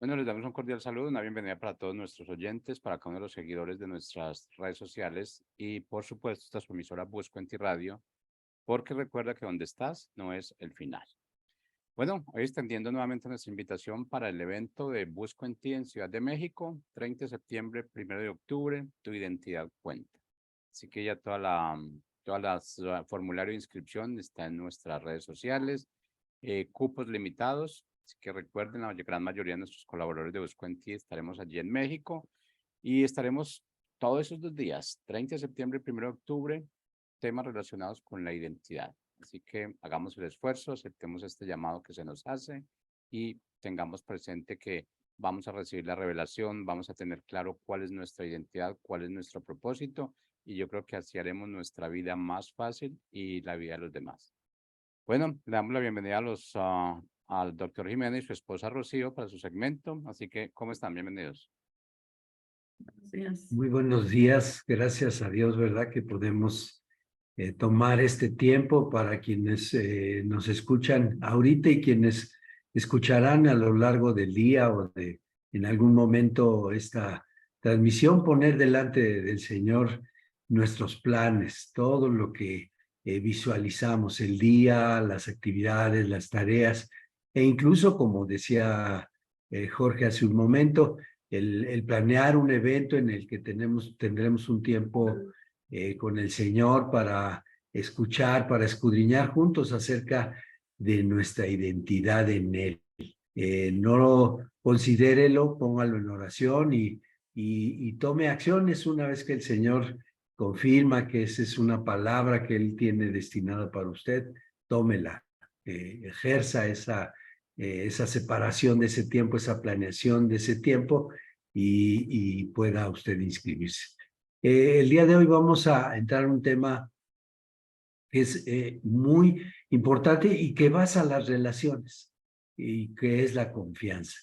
Bueno, les damos un cordial saludo, una bienvenida para todos nuestros oyentes, para cada uno de los seguidores de nuestras redes sociales y, por supuesto, esta es su emisora Buscuenti Radio, porque recuerda que donde estás no es el final. Bueno, hoy extendiendo nuevamente nuestra invitación para el evento de Busco en Ti en Ciudad de México, 30 de septiembre, 1 de octubre, tu identidad cuenta. Así que ya formulario de inscripción está en nuestras redes sociales, cupos limitados, así que recuerden, la gran mayoría de nuestros colaboradores de Busco en Ti estaremos allí en México y estaremos todos esos 2 días, 30 de septiembre y 1 de octubre, temas relacionados con la identidad. Así que hagamos el esfuerzo, aceptemos este llamado que se nos hace y tengamos presente que vamos a recibir la revelación, vamos a tener claro cuál es nuestra identidad, cuál es nuestro propósito, y yo creo que así haremos nuestra vida más fácil y la vida de los demás. Bueno, le damos la bienvenida al doctor Jiménez y su esposa Rocío para su segmento, así que, ¿cómo están? Bienvenidos. Muy buenos días, gracias a Dios, ¿verdad? Que podemos tomar este tiempo para quienes nos escuchan ahorita y quienes escucharán a lo largo del día o de en algún momento esta transmisión, poner delante del Señor nuestros planes, todo lo que visualizamos, el día, las actividades, las tareas, e incluso, como decía Jorge hace un momento, el planear un evento en el que tendremos un tiempo con el Señor para escuchar, para escudriñar juntos acerca de nuestra identidad en Él. No lo considérelo, póngalo en oración y tome acciones una vez que el Señor confirma que esa es una palabra que Él tiene destinada para usted, tómela, ejerza esa separación de ese tiempo, esa planeación de ese tiempo y pueda usted inscribirse. El día de hoy vamos a entrar en un tema que es muy importante y que basa las relaciones y que es la confianza.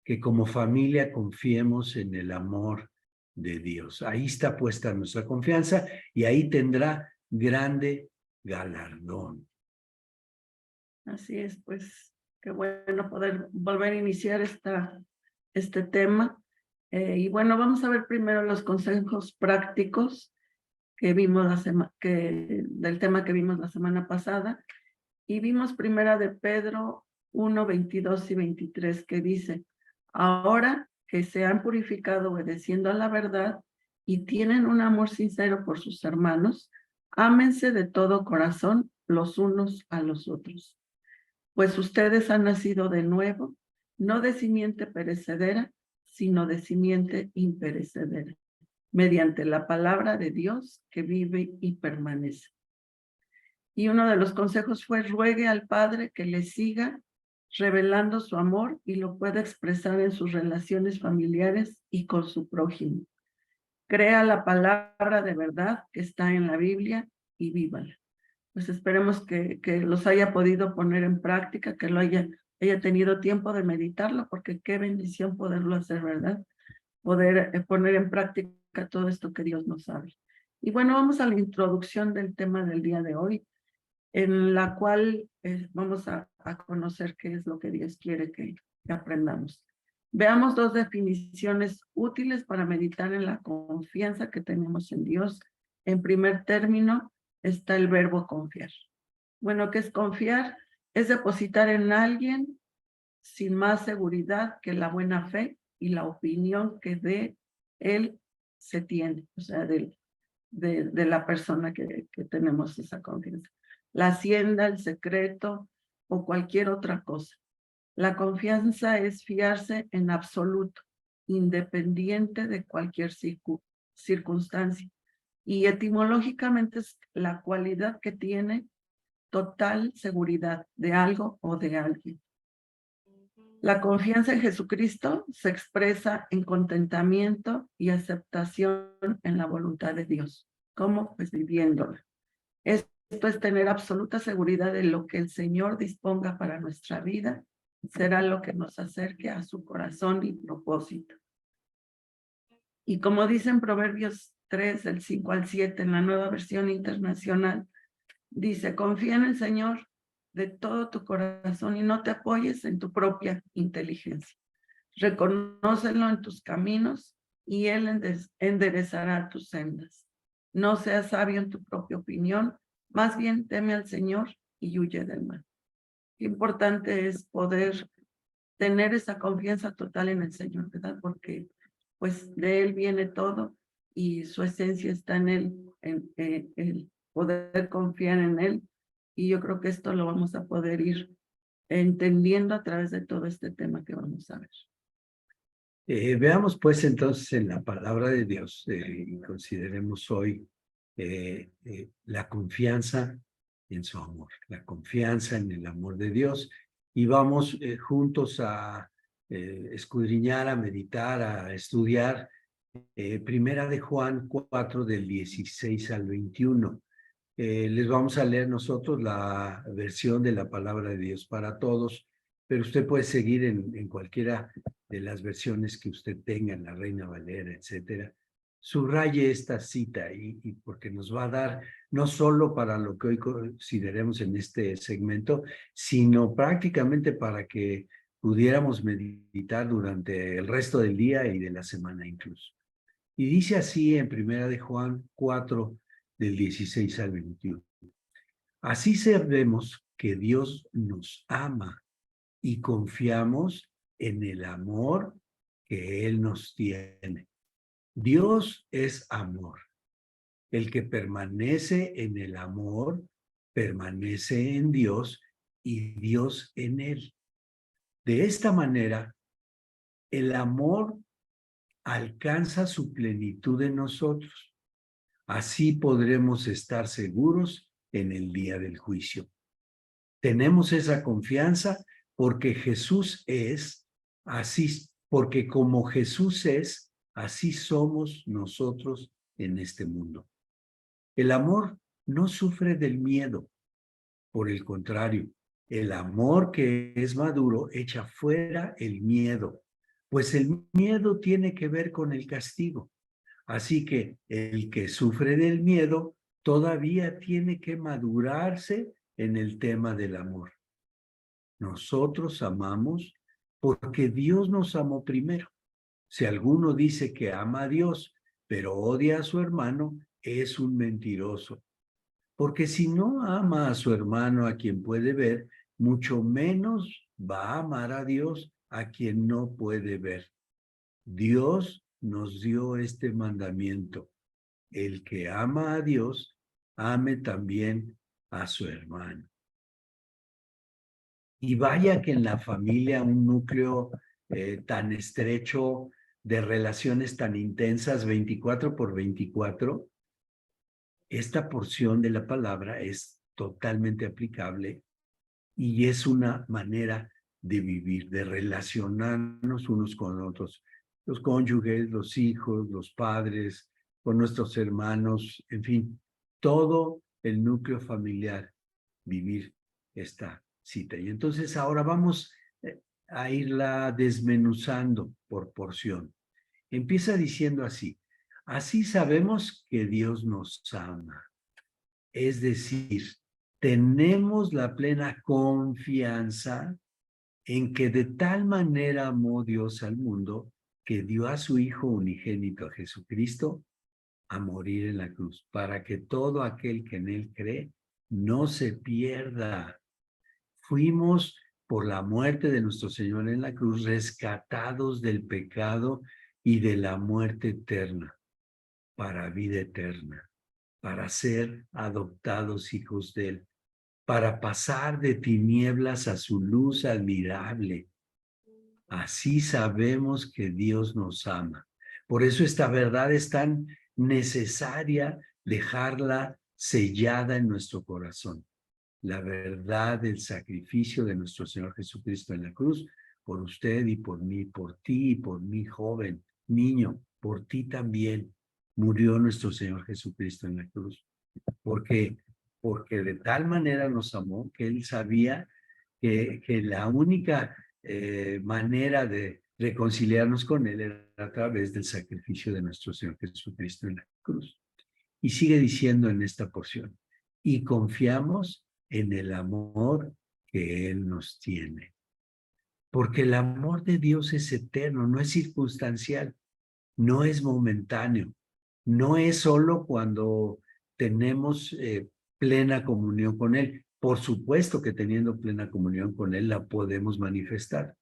Que como familia confiemos en el amor de Dios. Ahí está puesta nuestra confianza y ahí tendrá grande galardón. Así es, pues qué bueno poder volver a iniciar este tema. Y bueno, vamos a ver primero los consejos prácticos que vimos del tema que vimos la semana pasada. Y vimos primera de Pedro 1, 22 y 23, que dice: ahora que se han purificado obedeciendo a la verdad y tienen un amor sincero por sus hermanos, ámense de todo corazón los unos a los otros. Pues ustedes han nacido de nuevo, no de simiente perecedera, sino de simiente imperecedera, mediante la palabra de Dios que vive y permanece. Y uno de los consejos fue: ruegue al Padre que le siga revelando su amor y lo pueda expresar en sus relaciones familiares y con su prójimo. Crea la palabra de verdad que está en la Biblia y vívala. Pues esperemos que los haya podido poner en práctica, que lo haya tenido tiempo de meditarlo, porque qué bendición poderlo hacer, ¿verdad? Poder poner en práctica todo esto que Dios nos habla. Y bueno, vamos a la introducción del tema del día de hoy, en la cual vamos a conocer qué es lo que Dios quiere que aprendamos. Veamos 2 definiciones útiles para meditar en la confianza que tenemos en Dios. En primer término está el verbo confiar. Bueno, ¿qué es confiar? Es depositar en alguien sin más seguridad que la buena fe y la opinión que de él se tiene, o sea, de la persona que tenemos esa confianza. La hacienda, el secreto o cualquier otra cosa. La confianza es fiarse en absoluto, independiente de cualquier circunstancia. Y etimológicamente es la cualidad que tiene total seguridad de algo o de alguien. La confianza en Jesucristo se expresa en contentamiento y aceptación en la voluntad de Dios. ¿Cómo? Pues viviéndola. Esto es tener absoluta seguridad de lo que el Señor disponga para nuestra vida, será lo que nos acerque a su corazón y propósito. Y como dice en Proverbios 3, del 5 al 7, en la Nueva Versión Internacional, dice: confía en el Señor de todo tu corazón y no te apoyes en tu propia inteligencia. Reconócelo en tus caminos y Él enderezará tus sendas. No seas sabio en tu propia opinión, más bien teme al Señor y huye del mal. Qué importante es poder tener esa confianza total en el Señor, ¿verdad? Porque pues de Él viene todo y su esencia está en Él, en el poder confiar en Él. Y yo creo que esto lo vamos a poder ir entendiendo a través de todo este tema que vamos a ver. Veamos pues entonces en la palabra de Dios y consideremos hoy la confianza en su amor, la confianza en el amor de Dios y vamos juntos a escudriñar, a meditar, a estudiar Primera de Juan 4 del 16 al 21. Les vamos a leer nosotros la versión de la palabra de Dios para todos, pero usted puede seguir en cualquiera de las versiones que usted tenga, en la Reina Valera, etcétera. Subraye esta cita y porque nos va a dar no solo para lo que hoy consideremos en este segmento, sino prácticamente para que pudiéramos meditar durante el resto del día y de la semana incluso. Y dice así en Primera de Juan 4, del 16 al 21. Así sabemos que Dios nos ama y confiamos en el amor que Él nos tiene. Dios es amor. El que permanece en el amor, permanece en Dios y Dios en Él. De esta manera, el amor alcanza su plenitud en nosotros. Así podremos estar seguros en el día del juicio. Tenemos esa confianza porque Jesús es así, porque como Jesús es, así somos nosotros en este mundo. El amor no sufre del miedo, por el contrario, el amor que es maduro echa fuera el miedo, pues el miedo tiene que ver con el castigo. Así que el que sufre del miedo todavía tiene que madurarse en el tema del amor. Nosotros amamos porque Dios nos amó primero. Si alguno dice que ama a Dios, pero odia a su hermano, es un mentiroso. Porque si no ama a su hermano a quien puede ver, mucho menos va a amar a Dios a quien no puede ver. Dios nos dio este mandamiento. El que ama a Dios, ame también a su hermano. Y vaya que en la familia un núcleo tan estrecho de relaciones tan intensas, 24/24, esta porción de la palabra es totalmente aplicable y es una manera de vivir, de relacionarnos unos con otros. Los cónyuges, los hijos, los padres, con nuestros hermanos, en fin, todo el núcleo familiar, vivir esta cita. Y entonces ahora vamos a irla desmenuzando por porción. Empieza diciendo así: así sabemos que Dios nos ama. Es decir, tenemos la plena confianza en que de tal manera amó Dios al mundo que dio a su Hijo unigénito, a Jesucristo, a morir en la cruz, para que todo aquel que en Él cree no se pierda. Fuimos, por la muerte de nuestro Señor en la cruz, rescatados del pecado y de la muerte eterna, para vida eterna, para ser adoptados hijos de Él, para pasar de tinieblas a su luz admirable. Así sabemos que Dios nos ama. Por eso esta verdad es tan necesaria dejarla sellada en nuestro corazón. La verdad del sacrificio de nuestro Señor Jesucristo en la cruz, por usted y por mí, por ti y por mí, joven, niño, por ti también murió nuestro Señor Jesucristo en la cruz. Porque de tal manera nos amó que Él sabía que la única manera de reconciliarnos con Él era a través del sacrificio de nuestro Señor Jesucristo en la cruz. Y sigue diciendo en esta porción: y confiamos en el amor que Él nos tiene. porque el amor de Dios es eterno, no es circunstancial, no es momentáneo, no es solo cuando tenemos plena comunión con Él. Por supuesto que teniendo plena comunión con Él la podemos manifestar,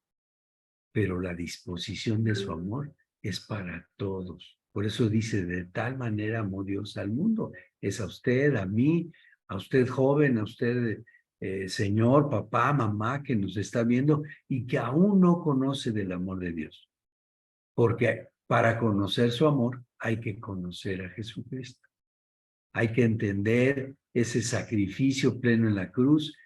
pero la disposición de su amor es para todos. Por eso dice, de tal manera amó Dios al mundo. Es a usted, a mí, a usted joven, a usted señor, papá, mamá, que nos está viendo y que aún no conoce del amor de Dios. Porque para conocer su amor hay que conocer a Jesucristo. Hay que entender ese sacrificio pleno en la cruz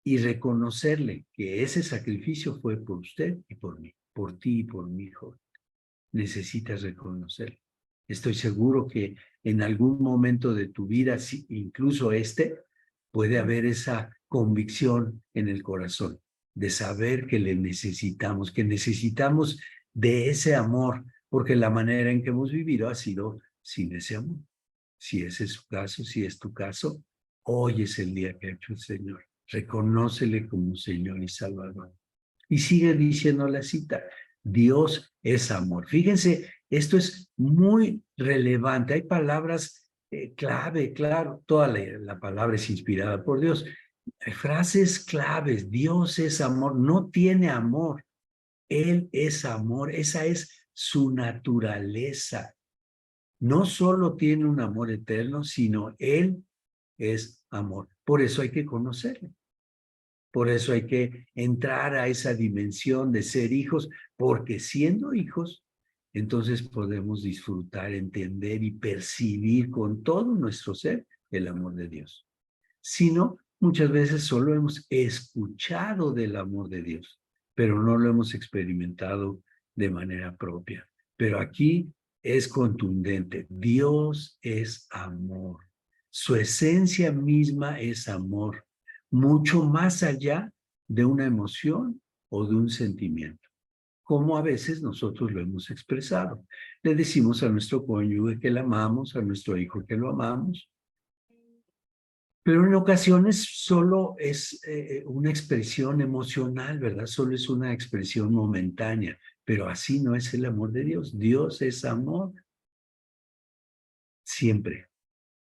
y reconocerle que ese sacrificio fue por usted y por mí, por ti y por mi hijo. Necesitas reconocerlo. Estoy seguro que en algún momento de tu vida, incluso puede haber esa convicción en el corazón de saber que le necesitamos, que necesitamos de ese amor, porque la manera en que hemos vivido ha sido sin ese amor. Si ese es su caso, si es tu caso, hoy es el día que ha hecho el Señor. Reconócele como Señor y Salvador. Y sigue diciendo la cita, Dios es amor. Fíjense, esto es muy relevante. Hay palabras clave, claro, toda la palabra es inspirada por Dios. Hay frases claves, Dios es amor, no tiene amor, Él es amor, esa es su naturaleza. No solo tiene un amor eterno, sino Él es amor. Por eso hay que conocerlo. Por eso hay que entrar a esa dimensión de ser hijos, porque siendo hijos, entonces podemos disfrutar, entender y percibir con todo nuestro ser el amor de Dios. Si no, muchas veces solo hemos escuchado del amor de Dios, pero no lo hemos experimentado de manera propia. Pero aquí es contundente. Dios es amor. Su esencia misma es amor, mucho más allá de una emoción o de un sentimiento, como a veces nosotros lo hemos expresado. Le decimos a nuestro cónyuge que lo amamos, a nuestro hijo que lo amamos, pero en ocasiones solo es una expresión emocional, ¿verdad? Solo es una expresión momentánea, pero así no es el amor de Dios. Dios es amor siempre,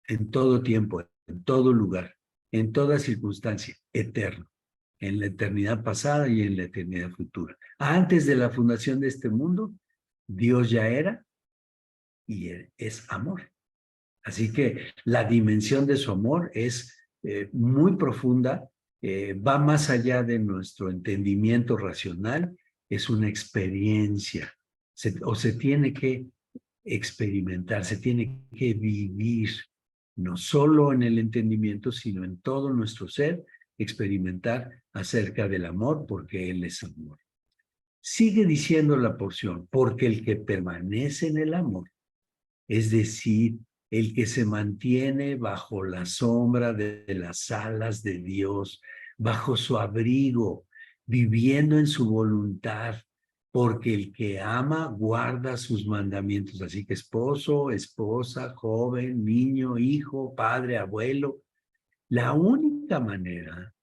en todo tiempo, en todo lugar, en toda circunstancia, eterno, en la eternidad pasada y en la eternidad futura. Antes de la fundación de este mundo, Dios ya era y Él es amor. Así que la dimensión de su amor es muy profunda, va más allá de nuestro entendimiento racional, es una experiencia, se tiene que experimentar, se tiene que vivir, no solo en el entendimiento, sino en todo nuestro ser, experimentar acerca del amor, porque Él es amor. Sigue diciendo la porción, porque el que permanece en el amor, es decir, el que se mantiene bajo la sombra de las alas de Dios, bajo su abrigo, viviendo en su voluntad, porque el que ama guarda sus mandamientos. Así que esposo, esposa, joven, niño, hijo, padre, abuelo, la única manera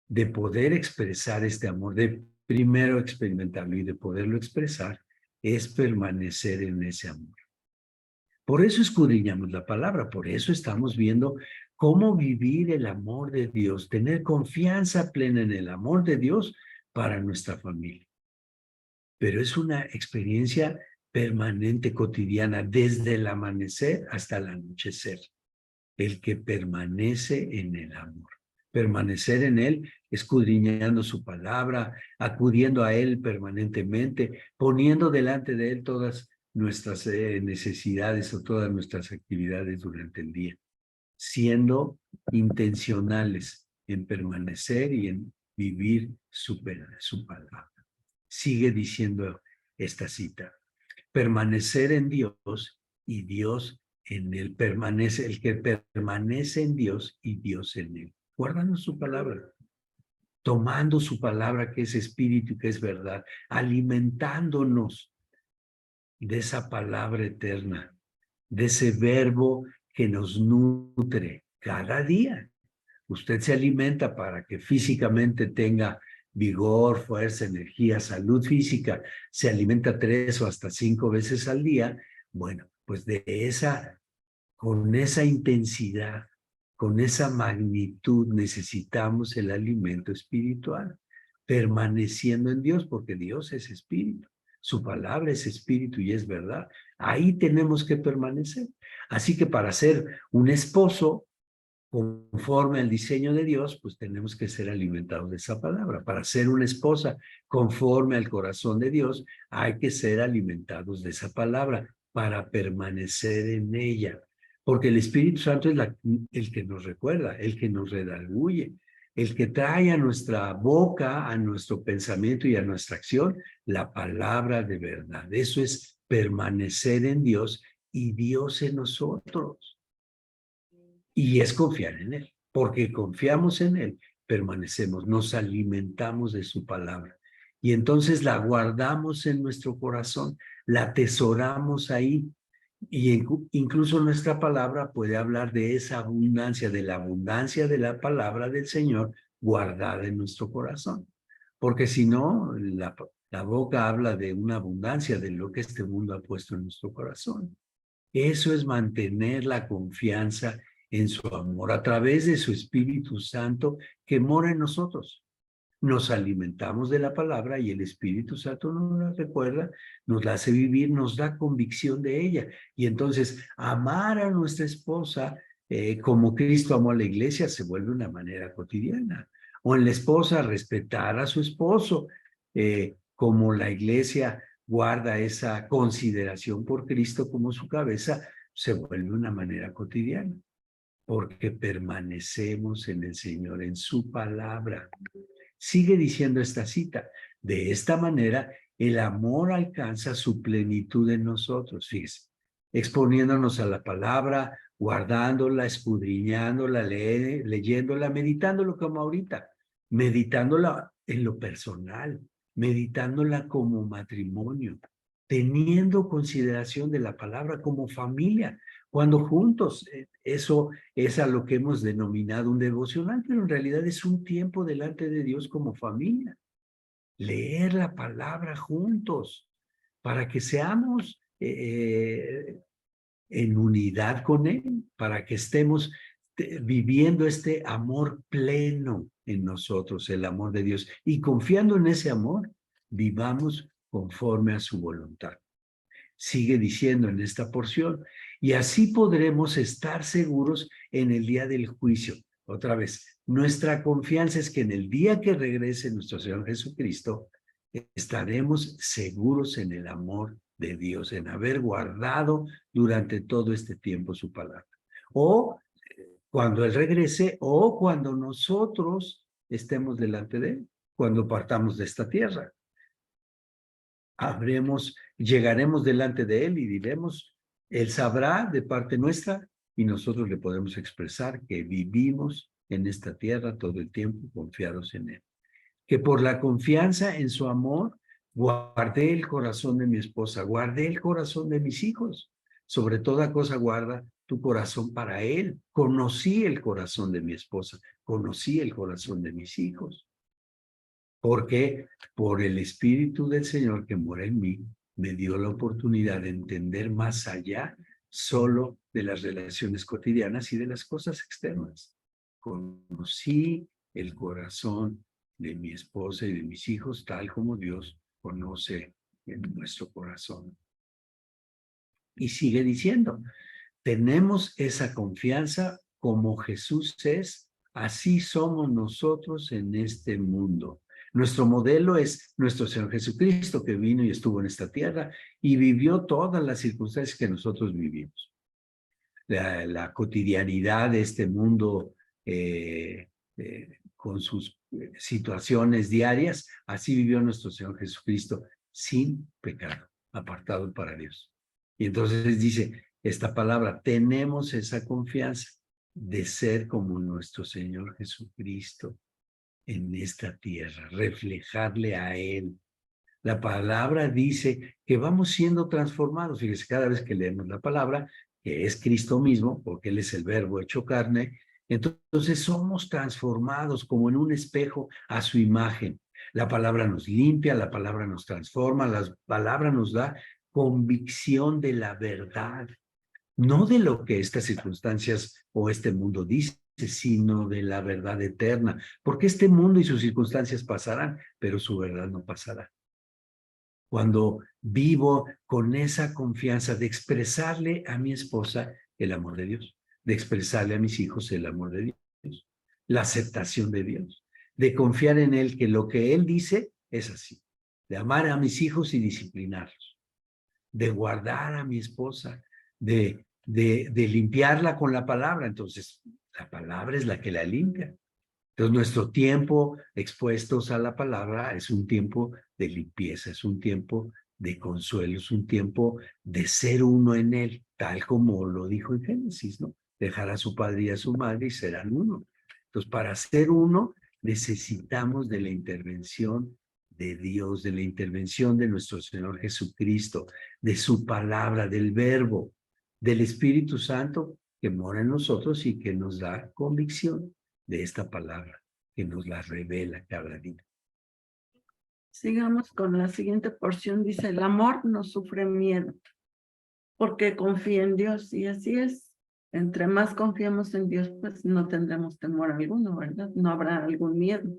de poder expresar este amor, de primero experimentarlo y de poderlo expresar, es permanecer en ese amor. Por eso escudriñamos la palabra, por eso estamos viendo cómo vivir el amor de Dios, tener confianza plena en el amor de Dios para nuestra familia. Pero es una experiencia permanente, cotidiana, desde el amanecer hasta el anochecer. El que permanece en el amor. Permanecer en Él, escudriñando su palabra, acudiendo a Él permanentemente, poniendo delante de Él todas nuestras necesidades o todas nuestras actividades durante el día, siendo intencionales en permanecer y en vivir su palabra. Sigue diciendo esta cita, permanecer en Dios y Dios en él, permanece, el que permanece en Dios y Dios en él, guardando su palabra, tomando su palabra que es espíritu y que es verdad, alimentándonos de esa palabra eterna, de ese verbo que nos nutre cada día. Usted se alimenta para que físicamente tenga vigor, fuerza, energía, salud física, se alimenta 3 o hasta 5 veces al día, bueno, pues con esa intensidad, con esa magnitud necesitamos el alimento espiritual, permaneciendo en Dios, porque Dios es espíritu. Su palabra es espíritu y es verdad. Ahí tenemos que permanecer. Así que para ser un esposo conforme al diseño de Dios, pues tenemos que ser alimentados de esa palabra. Para ser una esposa conforme al corazón de Dios, hay que ser alimentados de esa palabra para permanecer en ella. Porque el Espíritu Santo es el que nos recuerda, el que nos redarguye, el que trae a nuestra boca, a nuestro pensamiento y a nuestra acción la palabra de verdad. Eso es permanecer en Dios y Dios en nosotros. Y es confiar en Él, porque confiamos en Él, permanecemos, nos alimentamos de su palabra. Y entonces la guardamos en nuestro corazón, la atesoramos ahí. Y incluso nuestra palabra puede hablar de esa abundancia, de la abundancia de la palabra del Señor guardada en nuestro corazón. Porque si no, la boca habla de una abundancia de lo que este mundo ha puesto en nuestro corazón. Eso es mantener la confianza en su amor a través de su Espíritu Santo que mora en nosotros. Nos alimentamos de la palabra y el Espíritu Santo nos la recuerda, nos la hace vivir, nos da convicción de ella. Y entonces amar a nuestra esposa como Cristo amó a la iglesia se vuelve una manera cotidiana. O en la esposa respetar a su esposo, como la iglesia guarda esa consideración por Cristo como su cabeza, se vuelve una manera cotidiana. Porque permanecemos en el Señor, en su palabra. Sigue diciendo esta cita, de esta manera el amor alcanza su plenitud en nosotros, fíjese, exponiéndonos a la palabra, guardándola, escudriñándola, leyéndola, meditándola como ahorita, meditándola en lo personal, meditándola como matrimonio, teniendo consideración de la palabra como familia, cuando juntos, eso es a lo que hemos denominado un devocional, pero en realidad es un tiempo delante de Dios como familia. Leer la palabra juntos para que seamos en unidad con Él, para que estemos viviendo este amor pleno en nosotros, el amor de Dios. Y confiando en ese amor, vivamos conforme a su voluntad. Sigue diciendo en esta porción, y así podremos estar seguros en el día del juicio. Otra vez, nuestra confianza es que en el día que regrese nuestro Señor Jesucristo, estaremos seguros en el amor de Dios, en haber guardado durante todo este tiempo su palabra. O cuando Él regrese, o cuando nosotros estemos delante de Él, cuando partamos de esta tierra. Llegaremos delante de Él y diremos, Él sabrá de parte nuestra y nosotros le podemos expresar que vivimos en esta tierra todo el tiempo confiados en Él. Que por la confianza en su amor, guardé el corazón de mi esposa, guardé el corazón de mis hijos. Sobre toda cosa guarda tu corazón para Él. Conocí el corazón de mi esposa, conocí el corazón de mis hijos. Porque por el Espíritu del Señor que mora en mí, me dio la oportunidad de entender más allá solo de las relaciones cotidianas y de las cosas externas. Conocí el corazón de mi esposa y de mis hijos tal como Dios conoce en nuestro corazón. Y sigue diciendo, tenemos esa confianza como Jesús es, así somos nosotros en este mundo. Nuestro modelo es nuestro Señor Jesucristo, que vino y estuvo en esta tierra y vivió todas las circunstancias que nosotros vivimos. La cotidianidad de este mundo con sus situaciones diarias, así vivió nuestro Señor Jesucristo sin pecado, apartado para Dios. Y entonces dice esta palabra, tenemos esa confianza de ser como nuestro Señor Jesucristo en esta tierra, reflejarle a Él. La palabra dice que vamos siendo transformados. Fíjese, cada vez que leemos la palabra, que es Cristo mismo, porque Él es el verbo hecho carne, entonces somos transformados como en un espejo a su imagen. La palabra nos limpia, la palabra nos transforma, la palabra nos da convicción de la verdad, no de lo que estas circunstancias o este mundo dice, sino de la verdad eterna, porque este mundo y sus circunstancias pasarán, pero su verdad no pasará. Cuando vivo con esa confianza de expresarle a mi esposa el amor de Dios, de expresarle a mis hijos el amor de Dios, la aceptación de Dios, de confiar en Él, que lo que Él dice es así, de amar a mis hijos y disciplinarlos, de guardar a mi esposa, de limpiarla con la palabra. Entonces, la palabra es la que la limpia. Entonces, nuestro tiempo expuestos a la palabra es un tiempo de limpieza, es un tiempo de consuelo, es un tiempo de ser uno en Él, tal como lo dijo en Génesis, ¿no? Dejar a su padre y a su madre y serán uno. Entonces, para ser uno, necesitamos de la intervención de Dios, de la intervención de nuestro Señor Jesucristo, de su palabra, del Verbo, del Espíritu Santo que mora en nosotros y que nos da convicción de esta palabra, que nos la revela cada día. Sigamos con la siguiente porción. Dice, el amor no sufre miedo, porque confía en Dios. Y así es. Entre más confiamos en Dios, pues no tendremos temor alguno, ¿verdad? No habrá algún miedo,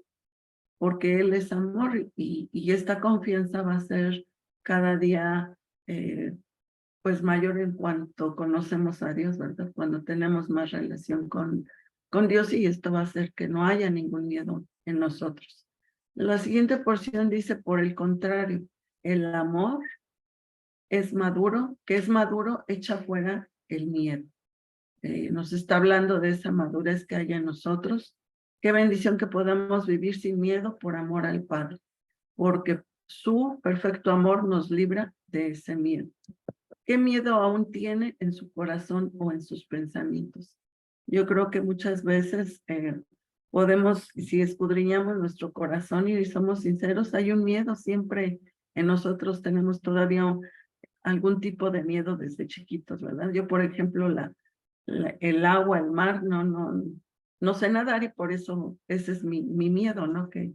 porque Él es amor y esta confianza va a ser cada día pues mayor en cuanto conocemos a Dios, ¿verdad? Cuando tenemos más relación con Dios, y esto va a hacer que no haya ningún miedo en nosotros. La siguiente porción dice, por el contrario, el amor es maduro, que es maduro, echa fuera el miedo. Nos está hablando de esa madurez que hay en nosotros. Qué bendición que podamos vivir sin miedo por amor al Padre, porque su perfecto amor nos libra de ese miedo. ¿Qué miedo aún tiene en su corazón o en sus pensamientos? Yo creo que muchas veces podemos, si escudriñamos nuestro corazón y somos sinceros, hay un miedo siempre en nosotros. Tenemos todavía algún tipo de miedo desde chiquitos, ¿verdad? Yo, por ejemplo, el agua, el mar, no sé nadar, y por eso ese es mi miedo, ¿no? Que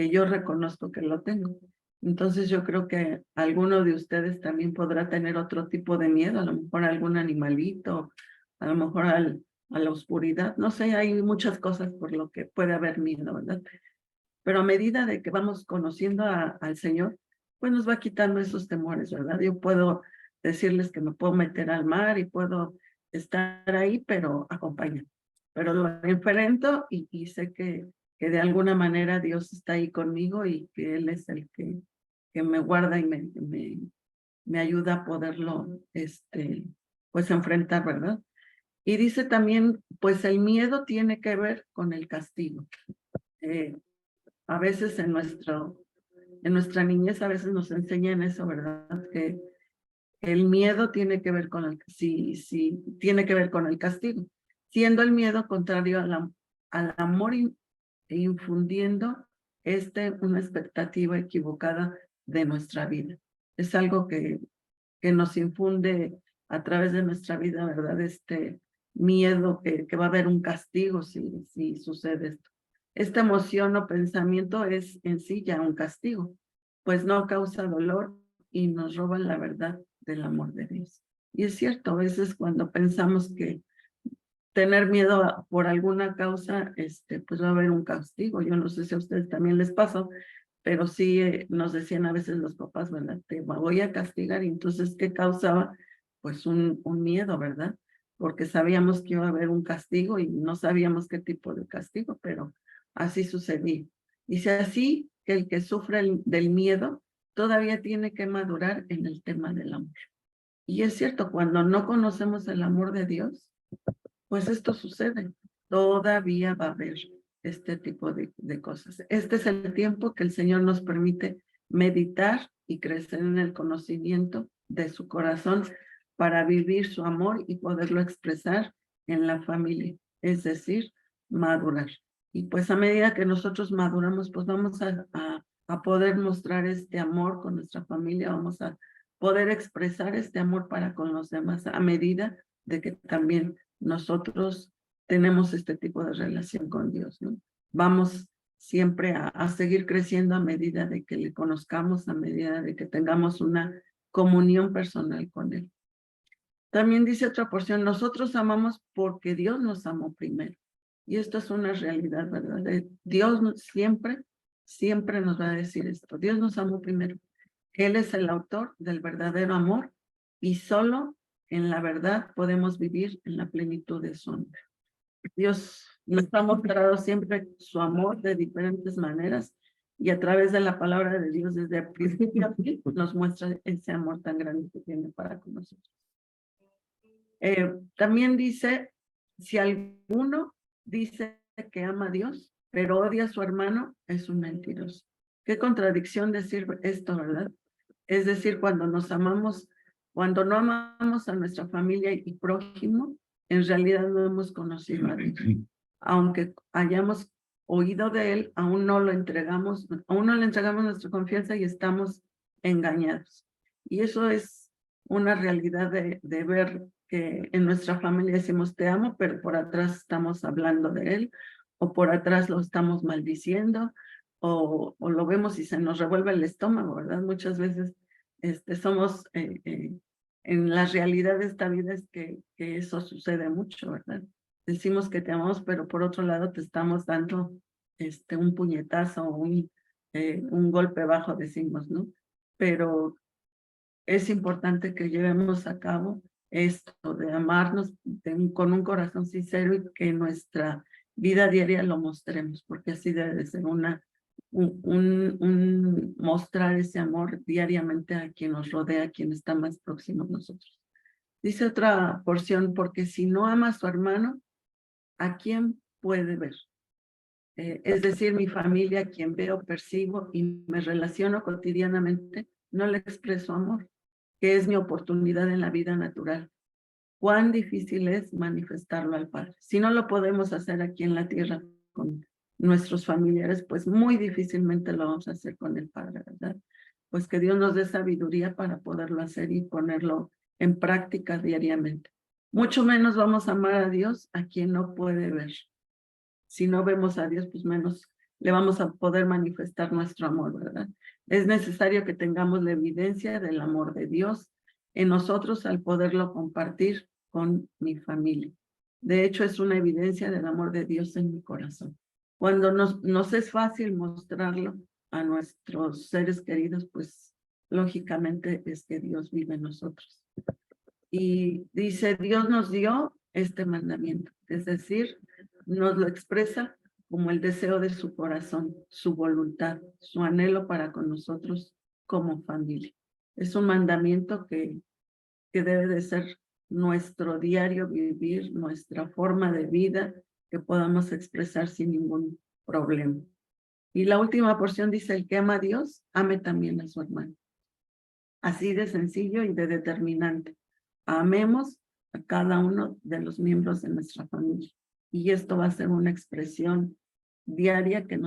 yo reconozco que lo tengo. Entonces yo creo que alguno de ustedes también podrá tener otro tipo de miedo, a lo mejor a algún animalito, a lo mejor a la oscuridad, no sé, hay muchas cosas por lo que puede haber miedo, ¿verdad? Pero a medida de que vamos conociendo al Señor, pues nos va quitando esos temores, ¿verdad? Yo puedo decirles que me puedo meter al mar y puedo estar ahí, pero acompaña. Pero lo enfrento y sé que de alguna manera Dios está ahí conmigo y que Él es el que me guarda y me ayuda a poderlo, pues enfrentar, ¿verdad? Y dice también, pues el miedo tiene que ver con el castigo. A veces en nuestra niñez a veces nos enseñan eso, ¿verdad? Que el miedo tiene que ver con tiene que ver con el castigo, siendo el miedo contrario al amor e infundiendo una expectativa equivocada de nuestra vida. Es algo que nos infunde a través de nuestra vida, ¿verdad? Este miedo que va a haber un castigo si sucede esto. Esta emoción o pensamiento es en sí ya un castigo, pues no causa dolor y nos roba la verdad del amor de Dios. Y es cierto, a veces cuando pensamos que tener miedo por alguna causa, pues va a haber un castigo. Yo no sé si a ustedes también les pasa, pero sí nos decían a veces los papás, ¿verdad? Te voy a castigar. Y entonces, ¿qué causaba? Pues un miedo, ¿verdad? Porque sabíamos que iba a haber un castigo y no sabíamos qué tipo de castigo, pero así sucedía. Dice así que el que sufre del miedo todavía tiene que madurar en el tema del amor. Y es cierto, cuando no conocemos el amor de Dios, pues esto sucede. Todavía va a haber este tipo de cosas. Este es el tiempo que el Señor nos permite meditar y crecer en el conocimiento de su corazón para vivir su amor y poderlo expresar en la familia, es decir, madurar. Y pues a medida que nosotros maduramos, pues vamos a poder mostrar este amor con nuestra familia, vamos a poder expresar este amor para con los demás a medida de que también nosotros tenemos este tipo de relación con Dios, ¿no? Vamos siempre a seguir creciendo a medida de que le conozcamos, a medida de que tengamos una comunión personal con Él. También dice otra porción, nosotros amamos porque Dios nos amó primero. Y esto es una realidad, ¿verdad? Dios siempre nos va a decir esto. Dios nos amó primero. Él es el autor del verdadero amor y solo en la verdad podemos vivir en la plenitud de su amor. Dios nos ha mostrado siempre su amor de diferentes maneras y a través de la palabra de Dios desde el principio a fin nos muestra ese amor tan grande que tiene para con nosotros. También dice, si alguno dice que ama a Dios, pero odia a su hermano, es un mentiroso. Qué contradicción decir esto, ¿verdad? Es decir, cuando nos amamos, cuando no amamos a nuestra familia y prójimo, en realidad no hemos conocido a Dios. Aunque hayamos oído de Él, aún no le entregamos nuestra confianza y estamos engañados. Y eso es una realidad de ver que en nuestra familia decimos te amo, pero por atrás estamos hablando de Él, o por atrás lo estamos maldiciendo, o lo vemos y se nos revuelve el estómago, ¿verdad? Muchas veces somos, en la realidad de esta vida es que eso sucede mucho, ¿verdad? Decimos que te amamos, pero por otro lado te estamos dando un puñetazo o un golpe bajo, decimos, ¿no? Pero es importante que llevemos a cabo esto de amarnos con un corazón sincero y que nuestra vida diaria lo mostremos, porque así debe de ser un mostrar ese amor diariamente a quien nos rodea, a quien está más próximo a nosotros. Dice otra porción, porque si no ama a su hermano, ¿a quién puede ver? Es decir, mi familia, a quien veo, percibo y me relaciono cotidianamente, no le expreso amor, que es mi oportunidad en la vida natural. Cuán difícil es manifestarlo al Padre. Si no lo podemos hacer aquí en la tierra con nuestros familiares, pues muy difícilmente lo vamos a hacer con el Padre, ¿verdad? Pues que Dios nos dé sabiduría para poderlo hacer y ponerlo en práctica diariamente. Mucho menos vamos a amar a Dios a quien no puede ver. Si no vemos a Dios, pues menos le vamos a poder manifestar nuestro amor, ¿verdad? Es necesario que tengamos la evidencia del amor de Dios en nosotros al poderlo compartir con mi familia. De hecho, es una evidencia del amor de Dios en mi corazón. Cuando nos es fácil mostrarlo a nuestros seres queridos, pues lógicamente es que Dios vive en nosotros. Y dice, Dios nos dio este mandamiento, es decir, nos lo expresa como el deseo de su corazón, su voluntad, su anhelo para con nosotros como familia. Es un mandamiento que debe de ser nuestro diario vivir, nuestra forma de vida, que podamos expresar sin ningún problema. Y la última porción dice, el que ama a Dios, ame también a su hermano. Así de sencillo y de determinante. Amemos a cada uno de los miembros de nuestra familia. Y esto va a ser una expresión diaria que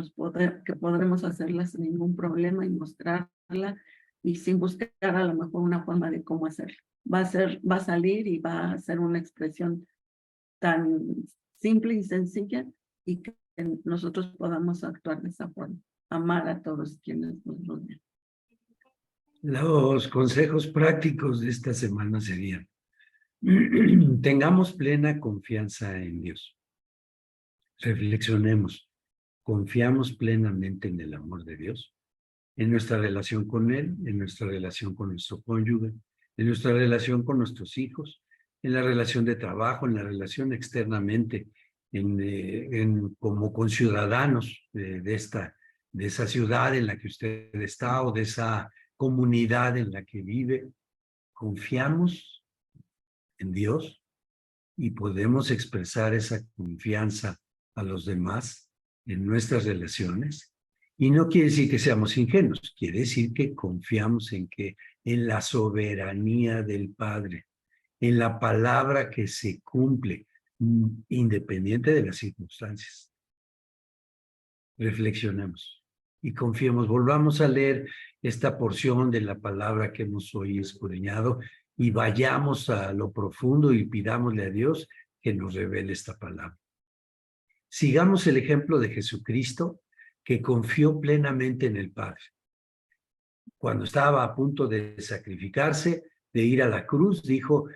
podremos hacerla sin ningún problema y mostrarla y sin buscar a lo mejor una forma de cómo hacerlo. Va a salir y va a ser una expresión tan simple y sencilla y que nosotros podamos actuar de esa forma. Amar a todos quienes nos rodean. Los consejos prácticos de esta semana serían: tengamos plena confianza en Dios. Reflexionemos, ¿confiamos plenamente en el amor de Dios? En nuestra relación con Él, en nuestra relación con nuestro cónyuge, en nuestra relación con nuestros hijos, en la relación de trabajo, en la relación externamente, como conciudadanos de esa ciudad en la que usted está o de esa comunidad en la que vive. Confiamos en Dios y podemos expresar esa confianza a los demás en nuestras relaciones. Y no quiere decir que seamos ingenuos, quiere decir que confiamos en la soberanía del Padre, en la palabra que se cumple, independiente de las circunstancias. Reflexionemos y confiemos. Volvamos a leer esta porción de la palabra que hemos hoy escudriñado y vayamos a lo profundo y pidámosle a Dios que nos revele esta palabra. Sigamos el ejemplo de Jesucristo, que confió plenamente en el Padre. Cuando estaba a punto de sacrificarse, de ir a la cruz, dijo,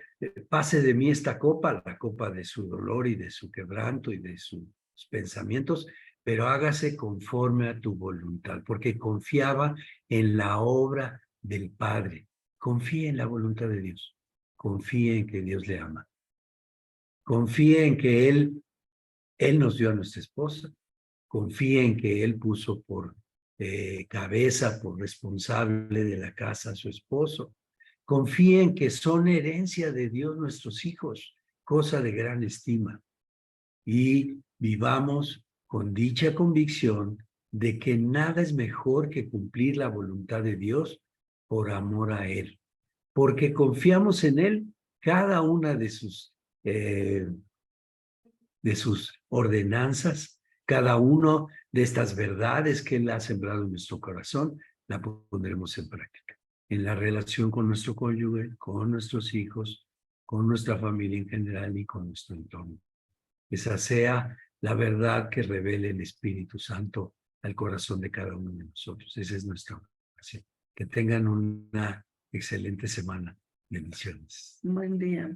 pase de mí esta copa, la copa de su dolor y de su quebranto y de sus pensamientos, pero hágase conforme a tu voluntad, porque confiaba en la obra del Padre. Confíe en la voluntad de Dios. Confíe en que Dios le ama. Confíe en que Él nos dio a nuestra esposa. Confíe en que Él puso por cabeza, por responsable de la casa a su esposo. Confíe en que son herencia de Dios nuestros hijos, cosa de gran estima. Y vivamos con dicha convicción de que nada es mejor que cumplir la voluntad de Dios por amor a Él. Porque confiamos en Él cada una de sus ordenanzas, cada uno de estas verdades que Él ha sembrado en nuestro corazón, la pondremos en práctica. En la relación con nuestro cónyuge, con nuestros hijos, con nuestra familia en general y con nuestro entorno. Esa sea la verdad que revele el Espíritu Santo al corazón de cada uno de nosotros. Esa es nuestra oración. Que tengan una excelente semana. Bendiciones. Buen día.